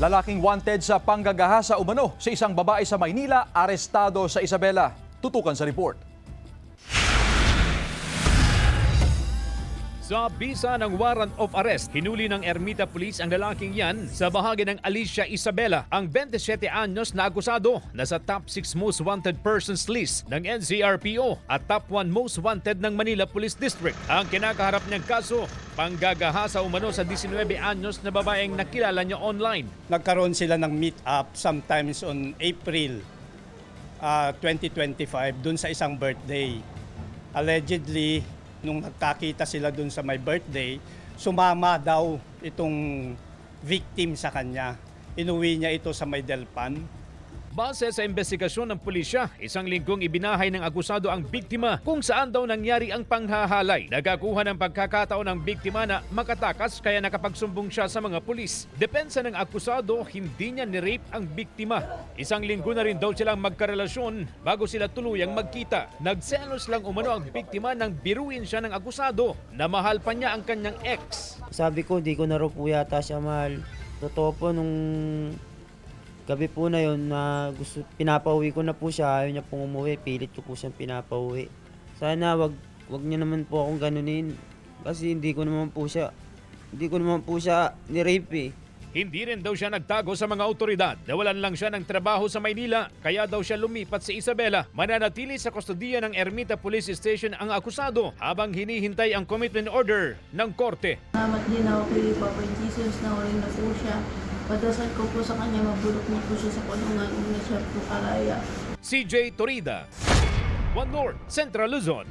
Lalaking wanted sa panggagahasa umano sa isang babae sa Maynila, arestado sa Isabela. Tutukan sa report. Sa bisa ng warrant of arrest, hinuli ng Ermita Police ang lalaking yan sa bahagi ng Alicia Isabela, ang 27 anyos na akusado na sa top 6 most wanted persons list ng NCRPO at top 1 most wanted ng Manila Police District. Ang kinakaharap niyang kaso, panggagahasa umano sa 19 anyos na babaeng nakilala niya online. Nagkaroon sila ng meet-up sometimes on April 2025 dun sa isang birthday. Allegedly, nung nagkakita sila dun sa my birthday, sumama daw itong victim sa kanya. Inuwi niya ito sa may Delpan. Base sa investigasyon ng pulisya, isang linggong ibinahay ng akusado ang biktima kung saan daw nangyari ang panghahalay. Nagakuha ng pagkakataon ng biktima na makatakas kaya nakapagsumbong siya sa mga pulis. Depensa ng akusado, hindi niya ni-rape ang biktima. Isang linggo na rin daw silang magkarelasyon bago sila tuluyang magkita. Nagselos lang umano ang biktima nang biruin siya ng akusado na mahal pa niya ang kanyang ex. Sabi ko, di ko na raw po yata siya mahal. Totoo po, nung gabi po na yun, na pinapauwi ko na po siya, ayaw niya pong umuwi, pilit ko po siyang pinapauwi. Sana wag niya naman po akong ganunin, kasi hindi ko naman po siya ni-rape eh. Hindi rin daw siya nagtago sa mga otoridad. Nawalan lang siya ng trabaho sa Maynila, kaya daw siya lumipat sa Isabela. Mananatili sa kustodiya ng Ermita Police Station ang akusado habang hinihintay ang commitment order ng korte. Salamat din ako kay Papa Jesus na uling na po siya. Padasal ko po sa kanya, mabulok niya po siya sa kulungan kung na siya po kalaya. CJ Torida, One North, Central Luzon.